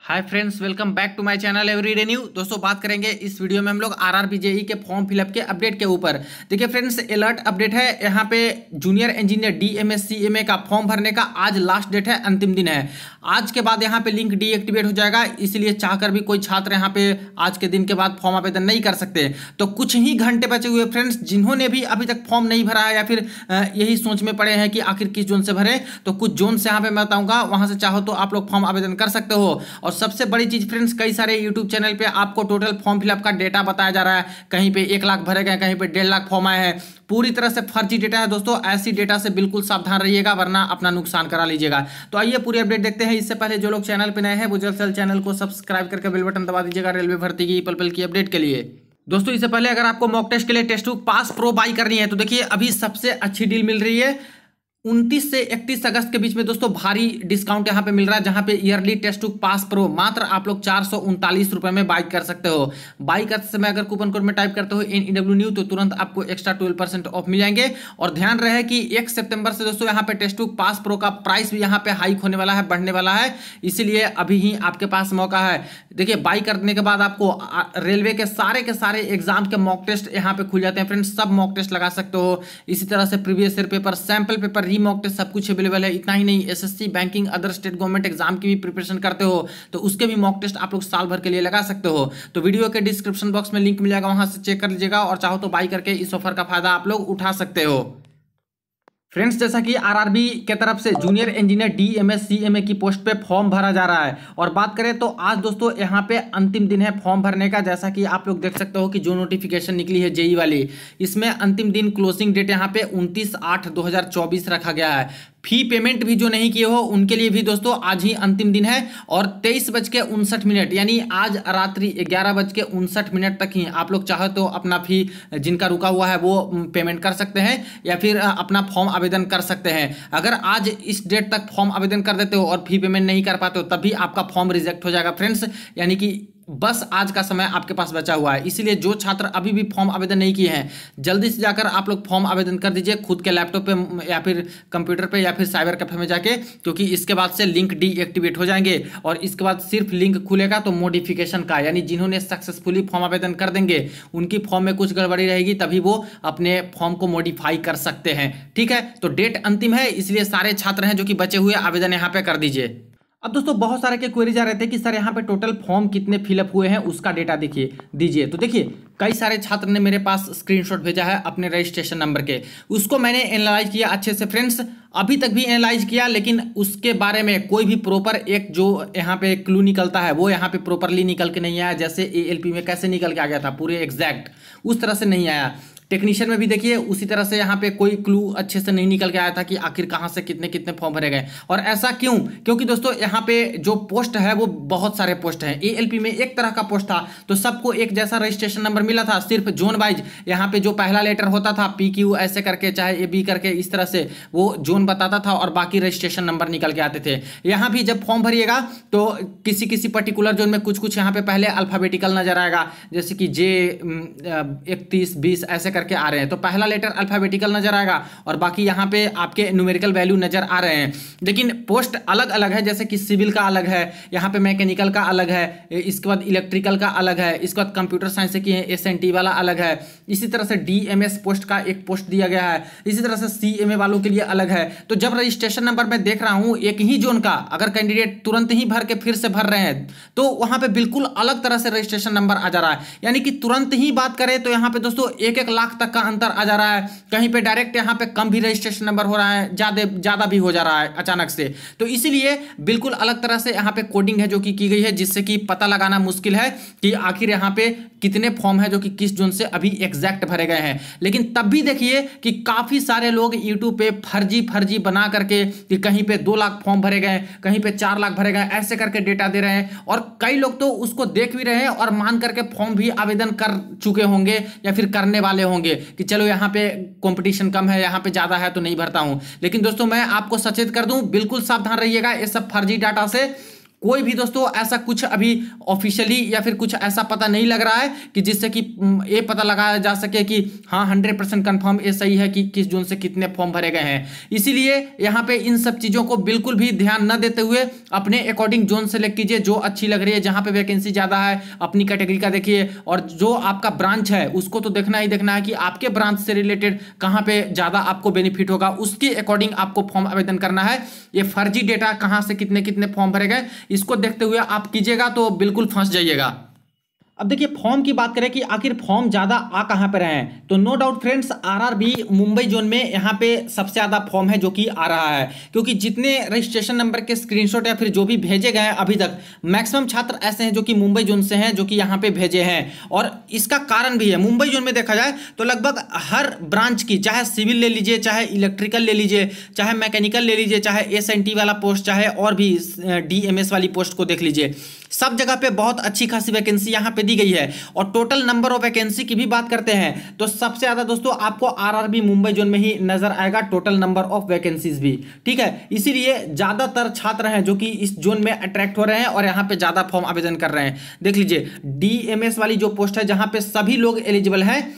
Hi friends, welcome back to my channel everyday new. दोस्तों, बात करेंगे इस वीडियो में हम लोग आरआरबी जेईई के फॉर्म फिलअप के अपडेट के ऊपर। देखिए फ्रेंड्स, अलर्ट अपडेट है। यहाँ पे जूनियर इंजीनियर डीएमएस सीएमए का फॉर्म भरने का आज लास्ट डेट है, अंतिम दिन है। आज के बाद यहाँ पे लिंक डीएक्टिवेट हो जाएगा, इसलिए चाहकर भी कोई छात्र यहाँ पे आज के दिन के बाद फॉर्म आवेदन नहीं कर सकते। तो कुछ ही घंटे बचे हुए फ्रेंड्स, जिन्होंने भी अभी तक फॉर्म नहीं भरा है या फिर यही सोच में पड़े हैं कि आखिर किस जोन से भरे, तो कुछ जोन से यहाँ पे मैं बताऊंगा, वहां से चाहो तो आप लोग फॉर्म आवेदन कर सकते हो। और सबसे बड़ी चीज फ्रेंड्स, कई सारे यूट्यूब चैनल पे आपको टोटल फॉर्म फिलअप का डेटा बताया जा रहा है। कहीं पे 1 लाख भरे गए, कहीं पे 1.5 लाख फॉर्म आए हैं। पूरी तरह से फर्जी डेटा है दोस्तों। ऐसी डेटा से बिल्कुल सावधान रहिएगा, वरना अपना नुकसान करा लीजिएगा। तो आइए पूरी अपडेट देखते हैं। इससे पहले जो लोग चैनल पे नए हैं वो जल्द से जल्द चैनल को सब्सक्राइब करके बेल बटन दबा दीजिएगा रेलवे भर्ती की पल पल की अपडेट के लिए। दोस्तों, इससे पहले अगर आपको मॉक टेस्ट के लिए test book pass pro buy करनी है तो देखिए अभी सबसे अच्छी डील मिल रही है। 29 से 31 अगस्त के बीच में दोस्तों भारी डिस्काउंट यहां पे मिल रहा है, जहां पे yearly test book pass pro मात्र आप लोग 439 रुपए में बाई कर सकते हो। बाई करते समय अगर कूपन कोड में टाइप करते हो NEW न्यू तो तुरंत आपको एक्स्ट्रा 12% ऑफ मिल जाएंगे। और ध्यान रहे कि 1 सितंबर से दोस्तों यहाँ पे टेस्ट बुक पास प्रो का प्राइस भी यहाँ पे हाइक होने वाला है, बढ़ने वाला है, इसीलिए अभी ही आपके पास मौका है। देखिए, बाई करने के बाद आपको रेलवे के सारे एग्जाम के मॉक टेस्ट यहाँ पे खुल जाते हैं फ्रेंड्स। सब मॉक टेस्ट लगा सकते हो। इसी तरह से previous year paper, sample paper, mock test सब कुछ अवेलेबल है। इतना ही नहीं, SSC, banking, other state government exam की भी प्रिपरेशन करते हो तो उसके भी मॉक टेस्ट आप लोग साल भर के लिए लगा सकते हो। तो वीडियो के डिस्क्रिप्शन बॉक्स में लिंक मिल जाएगा, वहां से चेक कर लीजिएगा और चाहो तो बाई करके इस ऑफर का फायदा आप लोग उठा सकते हो। फ्रेंड्स, जैसा कि आरआरबी के तरफ से जूनियर इंजीनियर डीएमएस सीएमए की पोस्ट पे फॉर्म भरा जा रहा है। और बात करें तो आज दोस्तों यहाँ पे अंतिम दिन है फॉर्म भरने का। जैसा कि आप लोग देख सकते हो कि जो नोटिफिकेशन निकली है जेई वाली, इसमें अंतिम दिन क्लोजिंग डेट यहाँ पे 29/8/2024 रखा गया है। फी पेमेंट भी जो नहीं किए हो उनके लिए भी दोस्तों आज ही अंतिम दिन है। और 23:59 यानी आज रात्रि 11:59 तक ही आप लोग चाहे तो अपना फी जिनका रुका हुआ है वो पेमेंट कर सकते हैं या फिर अपना फॉर्म आवेदन कर सकते हैं। अगर आज इस डेट तक फॉर्म आवेदन कर देते हो और फी पेमेंट नहीं कर पाते हो तब भी आपका फॉर्म रिजेक्ट हो जाएगा फ्रेंड्स। यानी कि बस आज का समय आपके पास बचा हुआ है, इसलिए जो छात्र अभी भी फॉर्म आवेदन नहीं किए हैं जल्दी से जाकर आप लोग फॉर्म आवेदन कर दीजिए, खुद के लैपटॉप पे या फिर कंप्यूटर पे या फिर साइबर कैफे में जाके, क्योंकि इसके बाद से लिंक डीएक्टिवेट हो जाएंगे। और इसके बाद सिर्फ लिंक खुलेगा तो मॉडिफिकेशन का, यानी जिन्होंने सक्सेसफुली फॉर्म आवेदन कर देंगे उनकी फॉर्म में कुछ गड़बड़ी रहेगी तभी वो अपने फॉर्म को मॉडिफाई कर सकते हैं। ठीक है, तो डेट अंतिम है, इसलिए सारे छात्र हैं जो कि बचे हुए आवेदन यहाँ पे कर दीजिए। अब दोस्तों, बहुत सारे के क्वेरीज आ रहे थे कि सर यहाँ पे टोटल फॉर्म कितने फिलअप हुए हैं उसका डेटा दीजिए। तो देखिए, कई सारे छात्र ने मेरे पास स्क्रीनशॉट भेजा है अपने रजिस्ट्रेशन नंबर के, उसको मैंने एनालाइज किया अच्छे से फ्रेंड्स। अभी तक भी एनालाइज किया, लेकिन उसके बारे में कोई भी प्रॉपर एक जो यहाँ पे क्लू निकलता है वो यहाँ पे प्रॉपरली निकल के नहीं आया। जैसे ALP में कैसे निकल के आ गया था पूरे एग्जैक्ट, उस तरह से नहीं आया। टेक्नीशियन में भी देखिए उसी तरह से यहाँ पे कोई क्लू अच्छे से नहीं निकल के आया था कि आखिर कहाँ से कितने कितने फॉर्म भरे गए। और ऐसा क्यों? क्योंकि दोस्तों यहाँ पे जो पोस्ट है वो बहुत सारे पोस्ट हैं। ALP में एक तरह का पोस्ट था तो सबको एक जैसा रजिस्ट्रेशन नंबर मिला था, सिर्फ जोन वाइज यहाँ पे जो पहला लेटर होता था PQ ऐसे करके चाहे AB करके इस तरह से वो जोन बताता था और बाकी रजिस्ट्रेशन नंबर निकल के आते थे। यहाँ भी जब फॉर्म भरिएगा तो किसी किसी पर्टिकुलर जोन में कुछ कुछ यहाँ पे पहले अल्फाबेटिकल नजर आएगा, जैसे कि J 31 20 ऐसे करके आ रहे हैं तो पहला लेटर अल्फाबेटिकल नजर आएगा और बाकी यहाँ पे आपके न्यूमेरिकल वैल्यू नजर आ रहे हैं। लेकिन पोस्ट अलग अलग है, जैसे कि सिविल का अलग है, यहाँ पे मैकेनिकल का अलग है, इसके बाद इलेक्ट्रिकल का अलग है, इसके बाद कंप्यूटर साइंस से किए SNT वाला अलग है। इसी तरह से DMS पोस्ट का एक पोस्ट दिया गया है, इसी तरह से CMA वालों के लिए अलग है। तो जब रजिस्ट्रेशन नंबर में देख रहा हूँ एक ही जोन का अगर कैंडिडेट तुरंत ही भर के फिर से भर रहे हैं तो वहां पे बिल्कुल अलग तरह से रजिस्ट्रेशन नंबर आ जा रहा है। यानी कि तुरंत ही बात करें तो यहाँ पे दोस्तों 1-1 लाख तक का अंतर आ जा रहा है। कहीं पे डायरेक्ट यहाँ पे कम भी रजिस्ट्रेशन नंबर हो रहा है, ज्यादा भी हो जा रहा है अचानक से। तो इसीलिए बिल्कुल अलग तरह से यहाँ पे कोडिंग है जो कि की गई है, जिससे कि पता लगाना मुश्किल है कि आखिर यहाँ पे कितने फॉर्म है जो कि किस जोन से अभी एग्जैक्ट भरे गए हैं। लेकिन तब भी देखिए कि काफी सारे लोग यूट्यूब पे फर्जी बना करके कि कहीं पे 2 लाख फॉर्म भरे गए, कहीं पे 4 लाख भरे गए, ऐसे करके डेटा दे रहे हैं। और कई लोग तो उसको देख भी रहे हैं और मान करके फॉर्म भी आवेदन कर चुके होंगे या फिर करने वाले होंगे कि चलो यहाँ पे कंपटीशन कम है, यहाँ पे ज्यादा है तो नहीं भरता हूं। लेकिन दोस्तों, मैं आपको सचेत कर दूं, बिल्कुल सावधान रहिएगा, ये सब फर्जी डाटा से कोई भी दोस्तों ऐसा कुछ अभी ऑफिशियली या फिर कुछ ऐसा पता नहीं लग रहा है कि जिससे कि ये पता लगाया जा सके कि हाँ 100% कंफर्म ये सही है कि किस जोन से कितने फॉर्म भरे गए हैं। इसीलिए यहाँ पे इन सब चीज़ों को बिल्कुल भी ध्यान न देते हुए अपने अकॉर्डिंग जोन सेलेक्ट कीजिए जो अच्छी लग रही है, जहाँ पे वैकेंसी ज़्यादा है अपनी कैटेगरी का देखिए, और जो आपका ब्रांच है उसको तो देखना ही देखना है कि आपके ब्रांच से रिलेटेड कहाँ पे ज़्यादा आपको बेनिफिट होगा, उसके अकॉर्डिंग आपको फॉर्म आवेदन करना है। ये फर्जी डेटा कहाँ से कितने कितने फॉर्म भरे गए इसको देखते हुए आप कीजिएगा तो बिल्कुल फंस जाइएगा। अब देखिए फॉर्म की बात करें कि आखिर फॉर्म ज्यादा आ कहां पर रहे हैं, तो no doubt friends RRB Mumbai zone में यहां पे सबसे ज्यादा फॉर्म है जो कि आ रहा है, क्योंकि जितने रजिस्ट्रेशन नंबर के स्क्रीनशॉट या फिर जो भी भेजे गए हैं अभी तक मैक्सिमम छात्र ऐसे हैं जो कि मुंबई जोन से हैं जो कि यहां पे भेजे हैं। और इसका कारण भी है, मुंबई जोन में देखा जाए तो लगभग हर ब्रांच की, चाहे सिविल ले लीजिए, चाहे इलेक्ट्रिकल ले लीजिए, चाहे मैकेनिकल ले लीजिए, चाहे एसएनटी वाला पोस्ट, चाहे और भी डीएमएस वाली पोस्ट को देख लीजिए, सब जगह पे बहुत अच्छी खासी वैकेंसी यहां पे दी गई है। और टोटल नंबर ऑफ वैकेंसी की भी बात करते हैं तो सबसे ज्यादा दोस्तों आपको आरआरबी मुंबई जोन में ही नजर आएगा, टोटल नंबर ऑफ वैकेंसीज भी, ठीक है। इसीलिए ज्यादातर छात्र हैं जो कि इस जोन में अट्रैक्ट हो रहे हैं और यहां पे ज्यादा फॉर्म आवेदन कर रहे हैं। देख लीजिए डीएमएस वाली जो पोस्ट है जहां पे सभी लोग एलिजिबल हैं,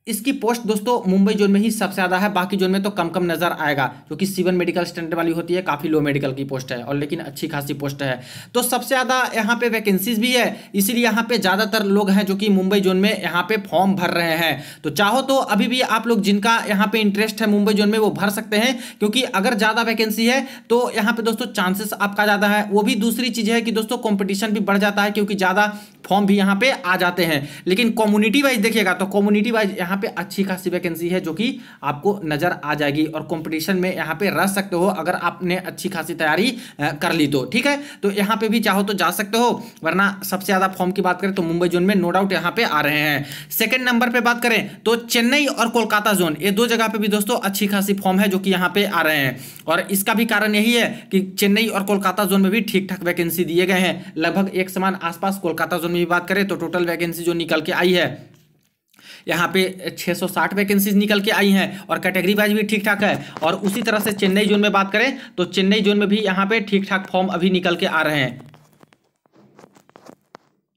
इसकी पोस्ट दोस्तों मुंबई जोन में ही सबसे ज्यादा है, बाकी जोन में तो कम कम नजर आएगा, जो कि C1 मेडिकल स्टैंडर्ड वाली होती है, काफी लो मेडिकल की पोस्ट है और लेकिन अच्छी खासी पोस्ट है। तो सबसे ज्यादा यहाँ पे वैकेंसीज भी है, इसीलिए यहाँ पे ज्यादातर लोग हैं जो कि मुंबई जोन में यहाँ पे फॉर्म भर रहे हैं। तो चाहो तो अभी भी आप लोग जिनका यहाँ पे इंटरेस्ट है मुंबई जोन में वो भर सकते हैं, क्योंकि अगर ज्यादा वैकेंसी है तो यहाँ पे दोस्तों चांसेस आपका ज्यादा है। वो भी दूसरी चीज है कि दोस्तों कॉम्पिटिशन भी बढ़ जाता है, क्योंकि ज्यादा फॉर्म भी यहाँ पे आ जाते हैं। लेकिन कम्युनिटी वाइज देखिएगा तो कम्युनिटी वाइज यहाँ पे अच्छी खासी वैकेंसी है जो कि आपको नजर आ जाएगी, और कंपटीशन में यहाँ पे रह सकते हो अगर आपने अच्छी खासी तैयारी कर ली तो, ठीक है। तो यहाँ पे भी चाहो तो जा सकते हो, वरना सबसे ज्यादा फॉर्म की बात करें तो मुंबई जोन में नो डाउट यहाँ पे आ रहे हैं। सेकंड नंबर पे बात करें तो चेन्नई और कोलकाता जोन, ये दो जगह पे भी दोस्तों अच्छी खासी फॉर्म है जो कि यहाँ पे आ रहे हैं। और इसका भी कारण यही है कि चेन्नई और कोलकाता जोन में भी ठीक ठाक वैकेंसी दिए गए हैं, लगभग एक समान आसपास। कोलकाता जोन में भी बात करें तो टोटल वैकेंसी जो निकल के आई है यहाँ पे 660 वैकेंसीज निकल के आई हैं, और कैटेगरी वाइज भी ठीक ठाक है। और उसी तरह से चेन्नई जोन में बात करें तो चेन्नई जोन में भी यहाँ पे ठीक ठाक फॉर्म अभी निकल के आ रहे हैं।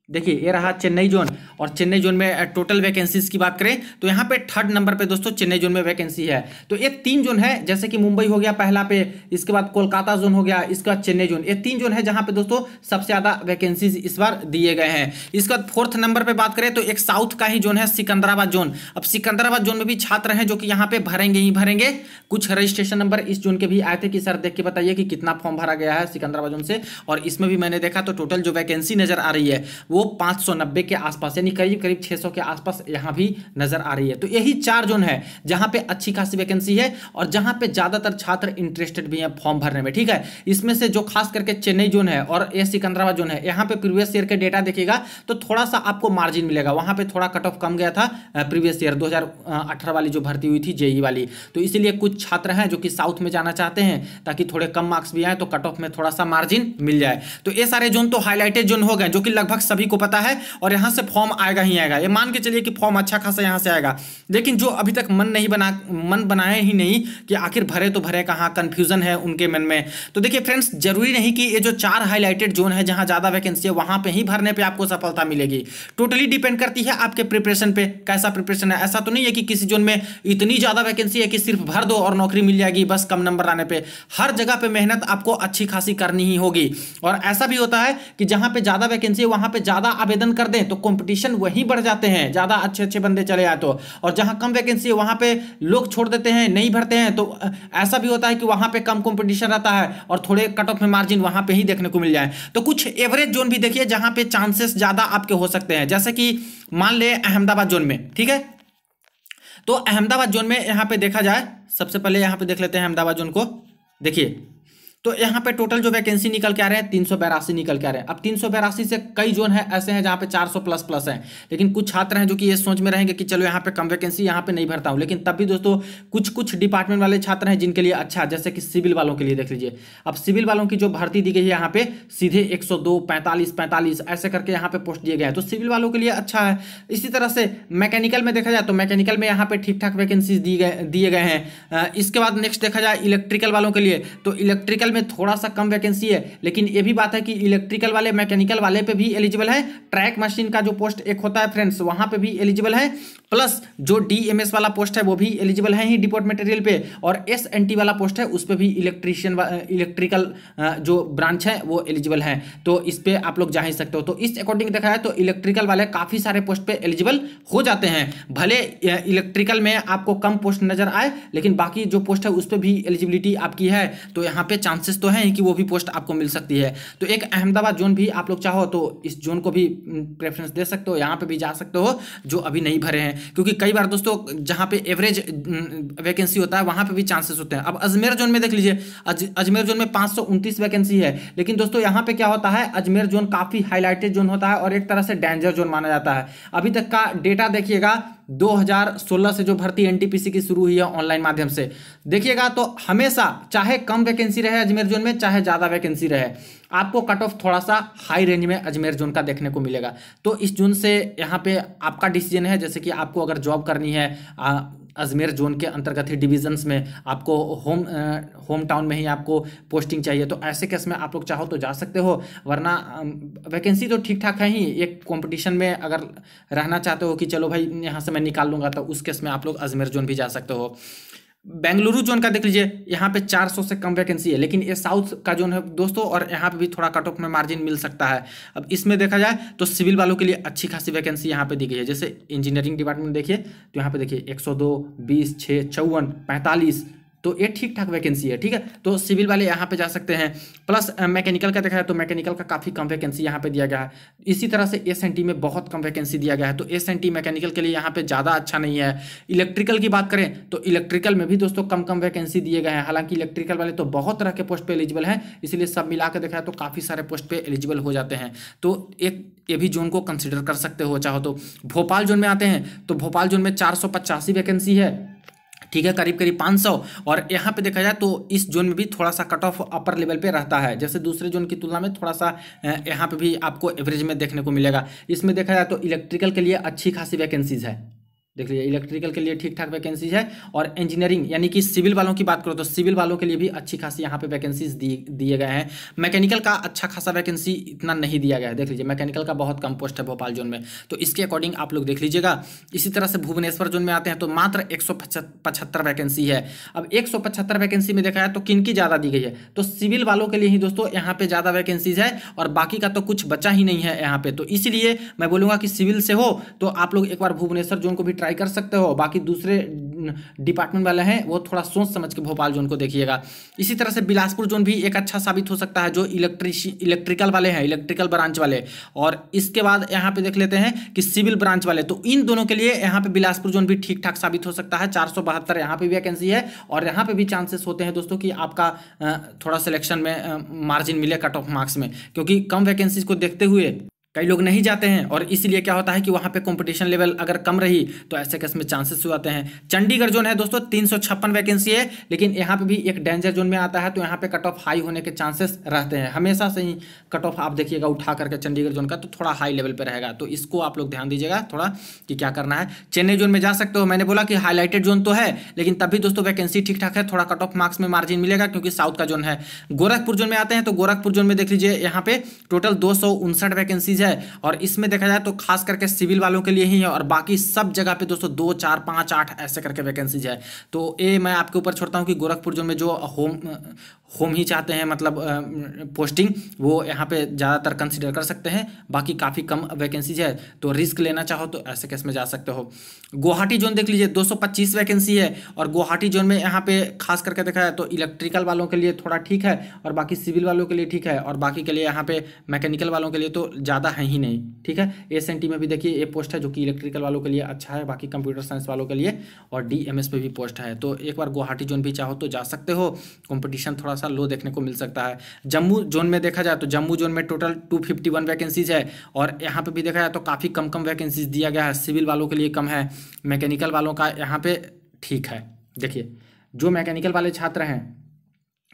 देखिए ये रहा चेन्नई जोन, और चेन्नई जोन में टोटल वैकेंसीज की बात करें तो यहाँ पे थर्ड नंबर पे दोस्तों चेन्नई जोन में वैकेंसी है। तो ये तीन जोन है, जैसे कि मुंबई हो गया पहला पे, इसके बाद कोलकाता जोन हो गया, इसके बाद चेन्नई जोन, ये तीन जोन है जहाँ पे दोस्तों सबसे ज्यादा वैकेंसीज इस बार दिए गए हैं। इसके बाद फोर्थ नंबर पे बात करें तो एक साउथ का ही जोन है सिकंदराबाद जोन। अब सिकंदराबाद जोन में भी छात्र हैं जो कि यहाँ पे भरेंगे ही भरेंगे। कुछ रजिस्ट्रेशन नंबर इस जोन के भी आए थे कि सर देख के बताइए कि कितना फॉर्म भरा गया है सिकंदराबाद जोन से, और इसमें भी मैंने देखा तो टोटल जो वैकेंसी नजर आ रही है वो 590 के आसपास, यानी करीब करीब 600 के आसपास यहां भी नजर आ रही है। तो यही चार जोन है जहां पे अच्छी खासी वैकेंसी है और जहां पे ज्यादातर छात्र इंटरेस्टेड भी हैं फॉर्म भरने में, ठीक है। इसमें से जो खास करके चेन्नई जोन है और ये सिकंदराबाद जोन है, यहां पे प्रीवियस ईयर के डेटा देखिएगा तो थोड़ा सा आपको मार्जिन मिलेगा, वहां पे थोड़ा कट ऑफ कम गया था प्रीवियस ईयर 2018 वाली जो भर्ती हुई थी जेई वाली। तो इसीलिए कुछ छात्र हैं जो कि साउथ में जाना चाहते हैं ताकि थोड़े कम मार्क्स भी आए तो कट ऑफ में थोड़ा सा मार्जिन मिल जाए। तो ये सारे जोन तो हाईलाइटेड जोन हो गए जो कि लगभग सभी को पता है, और यहां से फॉर्म आएगा ही आएगा। ये मान के चलिए कि फॉर्म अच्छा खासा यहां से आएगा, लेकिन जो अभी तक मन बनाए ही नहीं कि आखिर भरे तो भरे कहां, कंफ्यूजन है उनके मन में। तो देखिए फ्रेंड्स, जरूरी नहीं कि ये जो चार हाईलाइटेड जोन है जहां ज्यादा वैकेंसी है वहां पे ही भरने पे आपको सफलता मिलेगी। टोटली डिपेंड करती है आपके प्रिपरेशन पे, कैसा प्रिपरेशन है। ऐसा तो नहीं है कि किसी जोन में इतनी ज्यादा वैकेंसी है कि सिर्फ भर दो और नौकरी मिल जाएगी बस कम नंबर आने पे। हर जगह पे मेहनत आपको अच्छी खासी करनी ही होगी। और ऐसा भी होता है कि जहां पे ज्यादा वैकेंसी है वहां पे ज्यादा आवेदन कर दें तो कंपटीशन वहीं बढ़ जाते हैं, ज्यादा अच्छे अच्छे बंदे चले आए तो। और जहां कम वैकेंसी है वहां पे लोग छोड़ देते हैं, नहीं भरते हैं। तो ऐसा भी होता है कि वहां पे कम कंपटीशन रहता है और थोड़े कट ऑफ में मार्जिन वहां पे ही देखने को मिल जाए। तो कुछ एवरेज जोन भी देखिए जहां पे चांसेस ज्यादा आपके हो सकते हैं, जैसे कि मान ले अहमदाबाद जोन में, ठीक है। तो अहमदाबाद जोन में यहां पे देखा जाए, सबसे पहले यहां पे देख लेते हैं अहमदाबाद जोन को। देखिए तो यहाँ पे टोटल जो वैकेंसी निकल के आ रहे हैं 382 निकल के आ रहे हैं। अब 382 से कई जोन है ऐसे हैं जहाँ पे 400 प्लस प्लस हैं, लेकिन कुछ छात्र हैं जो कि ये सोच में रहेंगे कि चलो यहाँ पे कम वैकेंसी, यहाँ पे नहीं भरता हूँ। लेकिन तब भी दोस्तों कुछ कुछ डिपार्टमेंट वाले छात्र हैं जिनके लिए अच्छा, जैसे कि सिविल वालों के लिए देख लीजिए। अब सिविल वालों की जो भर्ती दी गई है यहाँ पे सीधे 102, 45 ऐसे करके यहाँ पे पोस्ट दिए गए हैं, तो सिविल वालों के लिए अच्छा है। इसी तरह से मैकेनिकल में देखा जाए तो मैकेनिकल में यहाँ पे ठीक ठाक वैकेंसी दिए गए हैं। इसके बाद नेक्स्ट देखा जाए इलेक्ट्रिकल वालों के लिए, तो इलेक्ट्रिकल मैकेनिकल में थोड़ा सा कम वैकेंसी है, लेकिन ये भी बात है कि इलेक्ट्रिकल वाले मैकेनिकल वाले पे भी एलिजिबल है। ट्रैक मशीन का जो पोस्ट एक होता है फ्रेंड्स, वहां पे भी एलिजिबल है, प्लस जो डीएमएस वाला पोस्ट है वो भी एलिजिबल है ही डिपोट मटेरियल पे, और एसएनटी वाला पोस्ट है उस पे भी इलेक्ट्रिकल जो ब्रांच है वो एलिजिबल है। तो इस पे आप लोग जा ही सकते हो। तो इस अकॉर्डिंग देखा है तो इलेक्ट्रिकल वाले काफी सारे पोस्ट पे एलिजिबल हो जाते हैं। भले इलेक्ट्रिकल में आपको कम पोस्ट नजर आए, लेकिन बाकी जो पोस्ट है उस पर भी एलिजिबिलिटी आपकी है, तो यहाँ पे चांसेस तो हैं कि वो भी पोस्ट आपको मिल सकती है। तो एक अहमदाबाद जोन भी आप लोग चाहो तो इस जोन को भी प्रेफरेंस दे सकते हो, यहाँ पे भी जा सकते हो जो अभी नहीं भरे हैं, क्योंकि कई बार दोस्तों जहाँ पे एवरेज वैकेंसी होता है वहाँ पे भी चांसेस होते हैं। अब अजमेर जोन में देख लीजिए, अजमेर जोन में 529 वैकेंसी है, लेकिन दोस्तों यहाँ पे क्या होता है, अजमेर जोन काफी हाईलाइटेड जोन होता है और एक तरह से डेंजर जोन माना जाता है। अभी तक का डेटा देखिएगा, 2016 से जो भर्ती एनटीपीसी की शुरू हुई है ऑनलाइन माध्यम से, देखिएगा तो हमेशा चाहे कम वैकेंसी रहे अजमेर जोन में, चाहे ज़्यादा वैकेंसी रहे, आपको कट ऑफ थोड़ा सा हाई रेंज में अजमेर जोन का देखने को मिलेगा। तो इस जोन से यहाँ पे आपका डिसीजन है, जैसे कि आपको अगर जॉब करनी है अजमेर जोन के अंतर्गत ही डिविजन्स में, आपको होम टाउन में ही आपको पोस्टिंग चाहिए, तो ऐसे केस में आप लोग चाहो तो जा सकते हो, वरना वैकेंसी तो ठीक ठाक है ही। एक कंपटीशन में अगर रहना चाहते हो कि चलो भाई यहाँ से मैं निकाल लूँगा, तो उस केस में आप लोग अजमेर जोन भी जा सकते हो। बेंगलुरु जोन का देख लीजिए, यहाँ पे 400 से कम वैकेंसी है, लेकिन ये साउथ का जोन है दोस्तों, और यहाँ पे भी थोड़ा कट ऑफ में मार्जिन मिल सकता है। अब इसमें देखा जाए तो सिविल वालों के लिए अच्छी खासी वैकेंसी यहाँ पे दी गई है। जैसे इंजीनियरिंग डिपार्टमेंट देखिए तो यहाँ पे देखिए 102, 20, 6, 54, 45, तो ये ठीक ठाक वैकेंसी है, ठीक है। तो सिविल वाले यहाँ पे जा सकते हैं। प्लस मैकेनिकल का देखा है तो मैकेनिकल का काफ़ी कम वैकेंसी यहाँ पे दिया गया है। इसी तरह से एसएनटी में बहुत कम वैकेंसी दिया गया है, तो एसएनटी मैकेनिकल के लिए यहाँ पे ज़्यादा अच्छा नहीं है। इलेक्ट्रिकल की बात करें तो इलेक्ट्रिकल में भी दोस्तों कम कम वैकेंसी दिए गए हैं, हालांकि इलेक्ट्रिकल वाले तो बहुत तरह के पोस्ट पे एलिजिबल हैं, इसलिए सब मिला कर देखा है तो काफ़ी सारे पोस्ट पे एलिजिबल हो जाते हैं। तो एक ये भी जोन को कंसिडर कर सकते हो चाहो तो। भोपाल जोन में आते हैं तो भोपाल जोन में 485 वैकेंसी है, ठीक है, करीब करीब 500। और यहाँ पे देखा जाए तो इस जोन में भी थोड़ा सा कट ऑफ अपर लेवल पे रहता है, जैसे दूसरे जोन की तुलना में थोड़ा सा यहाँ पे भी आपको एवरेज में देखने को मिलेगा। इसमें देखा जाए तो इलेक्ट्रिकल के लिए अच्छी खासी वैकेंसीज है, देख लीजिए इलेक्ट्रिकल के लिए ठीक ठाक वैकेंसीज है। और इंजीनियरिंग यानी कि सिविल वालों की बात करो तो सिविल वालों के लिए भी अच्छी खासी यहाँ पे वैकेंसीज दिए गए हैं। मैकेनिकल का अच्छा खासा वैकेंसी इतना नहीं दिया गया है, देख लीजिए मैकेनिकल का बहुत कम पोस्ट है भोपाल जोन में, तो इसके अकॉर्डिंग आप लोग देख लीजिएगा। इसी तरह से भुवनेश्वर जोन में आते हैं तो मात्र 175 वैकेंसी है। अब 175 वैकेंसी में देखा है तो किन की ज़्यादा दी गई है, तो सिविल वालों के लिए ही दोस्तों यहाँ पे ज़्यादा वैकेंसीज है, और बाकी का तो कुछ बचा ही नहीं है यहाँ पे। तो इसीलिए मैं बोलूँगा कि सिविल से हो तो आप लोग एक बार भुवनेश्वर जोन को भी ट्राई कर सकते हो। बाकी दूसरे डिपार्टमेंट वाले हैं वो थोड़ा सोच समझ के भोपाल जोन को देखिएगा। इसी तरह से बिलासपुर जोन भी एक अच्छा साबित हो सकता है, जो इलेक्ट्रिकल वाले हैं, इलेक्ट्रिकल ब्रांच वाले। और इसके बाद यहाँ पे देख लेते हैं कि सिविल ब्रांच वाले, तो इन दोनों के लिए यहाँ पे बिलासपुर जोन भी ठीक ठाक साबित हो सकता है। 472 यहाँ पे भी वैकेंसी है, और यहाँ पे भी चांसेस होते हैं दोस्तों कि आपका थोड़ा सिलेक्शन में मार्जिन मिले कट ऑफ मार्क्स में, क्योंकि कम वैकेंसीज को देखते हुए कई लोग नहीं जाते हैं, और इसीलिए क्या होता है कि वहाँ पे कंपटीशन लेवल अगर कम रही तो ऐसे केस में चांसेस हो जाते हैं। चंडीगढ़ जोन है दोस्तों 356 वैकेंसी है, लेकिन यहाँ पे भी एक डेंजर जोन में आता है, तो यहाँ पे कट ऑफ हाई होने के चांसेस रहते हैं। हमेशा से ही कट ऑफ आप देखिएगा उठा करके चंडीगढ़ जोन का तो थोड़ा हाई लेवल पर रहेगा, तो इसको आप लोग ध्यान दीजिएगा थोड़ा कि क्या करना है। चेन्नई जोन में जा सकते हो, मैंने बोला कि हाईलाइटेड जोन तो है, लेकिन तभी दोस्तों वैकेंसी ठीक ठाक है, थोड़ा कट ऑफ मार्क्स में मार्जिन मिलेगा क्योंकि साउथ का जोन है। गोरखपुर जोन में आते हैं तो गोरखपुर जोन में देख लीजिए यहाँ पे टोटल 259 वैकेंसीज है, और इसमें देखा जाए तो खास करके सिविल वालों के लिए ही है, और बाकी सब जगह पे दोस्तों 2, 4, 5, 8 ऐसे करके वैकेंसीज है। तो ये मैं आपके ऊपर छोड़ता हूँ कि गोरखपुर जोन में जो होम ही चाहते हैं मतलब पोस्टिंग, वो यहाँ पे ज़्यादातर कंसीडर कर सकते हैं। बाकी काफ़ी कम वैकेंसीज है, तो रिस्क लेना चाहो तो ऐसे केस में जा सकते हो। गुवाहाटी जोन देख लीजिए 225 वैकेंसी है, और गुवाहाटी जोन में यहाँ पे खास करके देखा है तो इलेक्ट्रिकल वालों के लिए थोड़ा ठीक है, और बाकी सिविल वालों के लिए ठीक है, और बाकी के लिए यहाँ पे मैकेनिकल वालों के लिए तो ज़्यादा है ही नहीं, ठीक है। एसएनटी में भी देखिए ये पोस्ट है जो कि इलेक्ट्रिकल वालों के लिए अच्छा है, बाकी कंप्यूटर साइंस वालों के लिए, और डीएमएस पे भी पोस्ट है। तो एक बार गुवाहाटी जोन भी चाहो तो जा सकते हो, कंपटीशन थोड़ा सा लो देखने को मिल सकता है। जम्मू जोन में देखा जाए तो जम्मू जोन में टोटल 251 वैकेंसीज है, और यहाँ पे भी देखा जाए तो काफ़ी कम कम वैकेंसीज दिया गया है। सिविल वालों के लिए कम है, मैकेनिकल वालों का यहाँ पे ठीक है। देखिए जो मैकेनिकल वाले छात्र हैं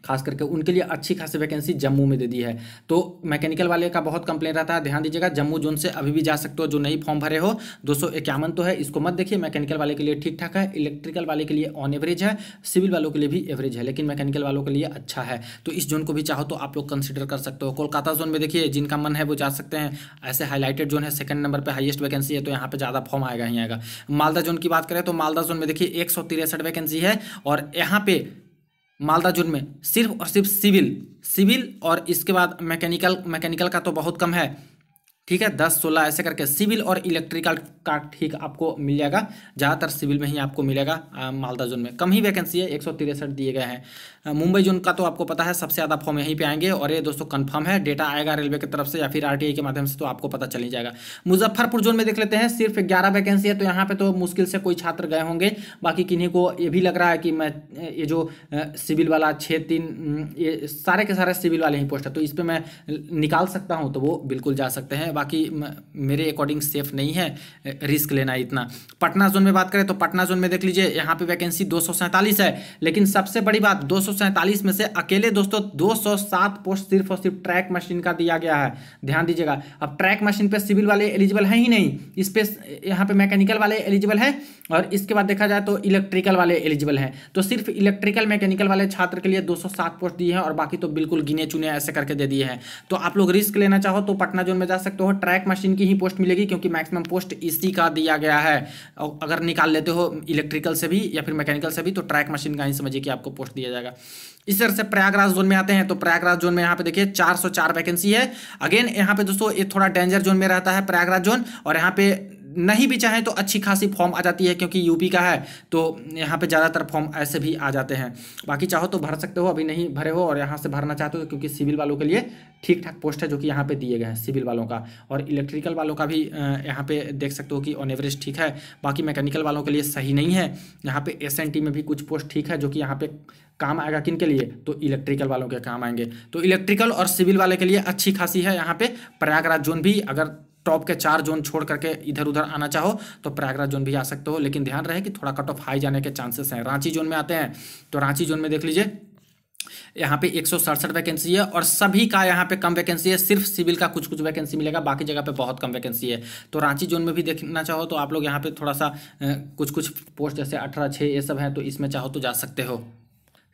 खास करके उनके लिए अच्छी खासी वैकेंसी जम्मू में दे दी है। तो मैकेनिकल वाले का बहुत कंप्लेन रहता है, ध्यान दीजिएगा। जम्मू जोन से अभी भी जा सकते हो जो नई फॉर्म भरे हो। 251 तो है, इसको मत देखिए। मैकेनिकल वाले के लिए ठीक ठाक है, इलेक्ट्रिकल वाले के लिए ऑन एवरेज है, सिविल वालों के लिए भी एवरेज है, लेकिन मैकेनिकल वालों के लिए अच्छा है। तो इस जोन को भी चाहो तो आप लोग कंसिडर कर सकते हो। कोलकाता जोन में देखिए जिनका मन है वो जा सकते हैं, ऐसे हाईलाइटेड जोन है, सेकंड नंबर पर हाईएस्ट वैकेंसी है, तो यहाँ पे ज़्यादा फॉर्म आएगा ही आएगा। मालदा जोन की बात करें तो मालदा जोन में देखिए 163 वैकेंसी है, और यहाँ पे मालदा जोन में सिर्फ और सिर्फ सिविल और इसके बाद मैकेनिकल का तो बहुत कम है, ठीक है। 10-16 ऐसे करके सिविल और इलेक्ट्रिकल का ठीक आपको मिल जाएगा। ज़्यादातर सिविल में ही आपको मिलेगा। मालदा जोन में कम ही वैकेंसी है, 163 दिए गए हैं। मुंबई जोन का तो आपको पता है सबसे ज़्यादा फॉर्म यहीं पे आएंगे, और ये दोस्तों कंफर्म है, डेटा आएगा रेलवे की तरफ से या फिर आरटीआई के माध्यम से, तो आपको पता चल ही जाएगा। मुजफ्फरपुर जोन में देख लेते हैं, सिर्फ 11 वैकेंसी है, तो यहाँ पे तो मुश्किल से कोई छात्र गए होंगे। बाकी किन्हीं को ये भी लग रहा है कि मैं ये जो सिविल वाला 6-3 ये सारे के सारे सिविल वाले ही पोस्ट है, तो इस पर मैं निकाल सकता हूँ, तो वो बिल्कुल जा सकते हैं। बाकी मेरे अकॉर्डिंग सेफ नहीं है रिस्क लेना इतना। पटना जोन में बात करें तो पटना जोन में देख लीजिए यहाँ पे वैकेंसी 247 है, लेकिन सबसे बड़ी बात 247 में से अकेले दोस्तों 207 पोस्ट सिर्फ और सिर्फ ट्रैक मशीन का दिया गया है। ध्यान दीजिएगा, अब ट्रैक मशीन पे सिविल वाले एलिजिबल है ही नहीं, इस पे यहाँ पे मैकेनिकल वाले एलिजिबल है, और इसके बाद देखा जाए तो इलेक्ट्रिकल वाले एलिजिबल हैं। तो सिर्फ इलेक्ट्रिकल मैकेनिकल वाले छात्र के लिए 207 पोस्ट दिए हैं, और बाकी तो बिल्कुल गिने चुने ऐसे करके दे दिए हैं। तो आप लोग रिस्क लेना चाहो तो पटना जोन में जा सकते हो, ट्रैक मशीन की ही पोस्ट मिलेगी, क्योंकि मैक्सिमम पोस्ट इसी का दिया गया है। अगर निकाल लेते हो इलेक्ट्रिकल से भी या फिर मैकेनिकल से भी, तो ट्रैक मशीन का ही समझिए कि आपको पोस्ट दिया जाएगा। इस तरह से प्रयागराज जोन में आते हैं, तो प्रयागराज जोन में यहाँ पे देखिए 404 वैकेंसी है। अगेन यहाँ पे दोस्तों ये थोड़ा डेंजर जोन में रहता है प्रयागराज जोन, और यहाँ पे नहीं भी चाहें तो अच्छी खासी फॉर्म आ जाती है, क्योंकि यूपी का है, तो यहाँ पे ज़्यादातर फॉर्म ऐसे भी आ जाते हैं। बाकी चाहो तो भर सकते हो, अभी नहीं भरे हो और यहाँ से भरना चाहते हो, क्योंकि सिविल वालों के लिए ठीक ठाक पोस्ट है जो कि यहाँ पे दिए गए हैं सिविल वालों का, और इलेक्ट्रिकल वालों का भी यहाँ पे देख सकते हो कि ऑन एवरेज ठीक है। बाकी मैकेनिकल वालों के लिए सही नहीं है। यहाँ पे SNT में भी कुछ पोस्ट ठीक है, जो कि यहाँ पे काम आएगा किन के लिए, तो इलेक्ट्रिकल वालों के काम आएंगे। तो इलेक्ट्रिकल और सिविल वाले के लिए अच्छी खासी है यहाँ पे प्रयागराज जोन भी। अगर टॉप के 4 जोन छोड़ करके इधर उधर आना चाहो तो प्रयागराज जोन भी आ सकते हो, लेकिन ध्यान रहे कि थोड़ा कट ऑफ हाई जाने के चांसेस हैं। रांची जोन में आते हैं, तो रांची जोन में देख लीजिए यहाँ पे 167 वैकेंसी है, और सभी का यहाँ पे कम वैकेंसी है, सिर्फ सिविल का कुछ कुछ वैकेंसी मिलेगा, बाकी जगह पे बहुत कम वैकेंसी है। तो रांची जोन में भी देखना चाहो तो आप लोग यहाँ पे थोड़ा सा कुछ कुछ पोस्ट जैसे 18-6 ये सब है, तो इसमें चाहो तो जा सकते हो।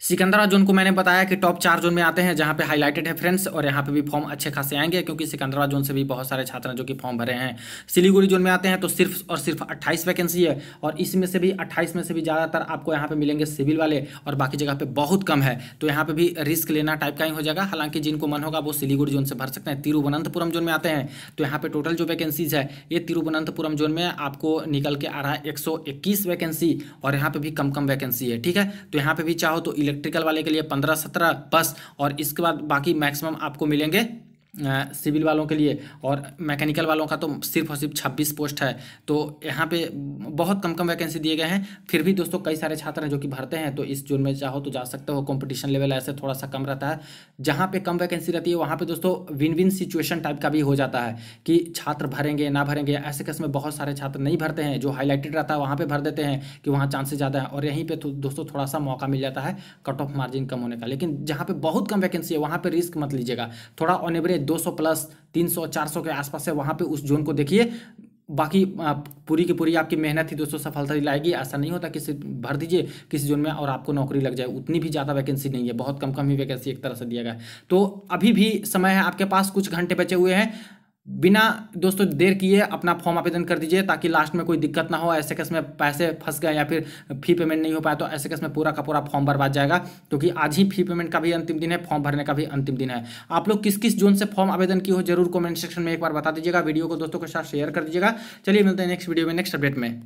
सिकंदरा जोन को मैंने बताया कि टॉप 4 जोन में आते हैं, जहां पे हाईलाइटेड है फ्रेंड्स, और यहां पे भी फॉर्म अच्छे खासे आएंगे, क्योंकि सिकंदरा जोन से भी बहुत सारे छात्र हैं जो कि फॉर्म भरे हैं। सिलीगुड़ी जोन में आते हैं तो सिर्फ और सिर्फ 28 वैकेंसी है, और इसमें से भी 28 में से भी ज़्यादातर आपको यहाँ पे मिलेंगे सिविल वाले, और बाकी जगह पे बहुत कम है। तो यहाँ पे भी रिस्क लेना टाइप का ही हो जाएगा। हालांकि जिनको मन होगा वो सिलीगुड़ी जोन से भर सकते हैं। तिरुवनंतपुरम जोन में आते हैं, तो यहाँ पे टोटल जो वैकेंसीज है ये तिरुवनंतपुरम जोन में आपको निकल के आ रहा है 121 वैकेंसी, और यहाँ पे भी कम वैकेंसी है, ठीक है। तो यहाँ पे भी चाहो तो इलेक्ट्रिकल वाले के लिए 15-17 बस, और इसके बाद बाकी मैक्सिमम आपको मिलेंगे सिविल वालों के लिए, और मैकेनिकल वालों का तो सिर्फ और सिर्फ 26 पोस्ट है। तो यहाँ पे बहुत कम वैकेंसी दिए गए हैं। फिर भी दोस्तों कई सारे छात्र हैं जो कि भरते हैं, तो इस जोन में चाहो तो जा सकते हो। कंपटीशन लेवल ऐसे थोड़ा सा कम रहता है। जहाँ पे कम वैकेंसी रहती है वहाँ पे दोस्तों विन विन सिचुएशन टाइप का भी हो जाता है कि छात्र भरेंगे ना भरेंगे। ऐसे केस में बहुत सारे छात्र नहीं भरते हैं, जो हाईलाइटेड रहता है वहाँ पर भर देते हैं कि वहाँ चांसेस ज़्यादा है, और यहीं पर तो दोस्तों थोड़ा सा मौका मिल जाता है कट ऑफ मार्जिन कम होने का। लेकिन जहाँ पर बहुत कम वैकेंसी है वहाँ पर रिस्क मत लीजिएगा। थोड़ा ऑन एवरेज 200 प्लस 300-400 के आसपास है, वहाँ पे उस जोन को देखिए। बाकी पूरी की पूरी आपकी मेहनत ही दोस्तों सफलता दिलाएगी। ऐसा नहीं होता कि भर दीजिए किसी जोन में और आपको नौकरी लग जाए, उतनी भी ज़्यादा वैकेंसी नहीं है, बहुत कम ही वैकेंसी एक तरह से दिया गया है। तो अभी भी समय है आपके पास, कुछ घंटे बचे हुए हैं। बिना दोस्तों देर किए अपना फॉर्म आवेदन कर दीजिए, ताकि लास्ट में कोई दिक्कत ना हो। ऐसे केस में पैसे फंस गए या फिर फी पेमेंट नहीं हो पाया तो ऐसे केस में पूरा का पूरा फॉर्म बर्बाद जाएगा, क्योंकि आज ही फी पेमेंट का भी अंतिम दिन है, फॉर्म भरने का भी अंतिम दिन है। आप लोग किस किस जोन से फॉर्म आवेदन की हो जरूर कमेंट सेक्शन में एक बार बता दीजिएगा। वीडियो को दोस्तों के साथ शेयर कर दीजिएगा। चलिए मिलते हैं नेक्स्ट वीडियो में नेक्स्ट अपडेट में।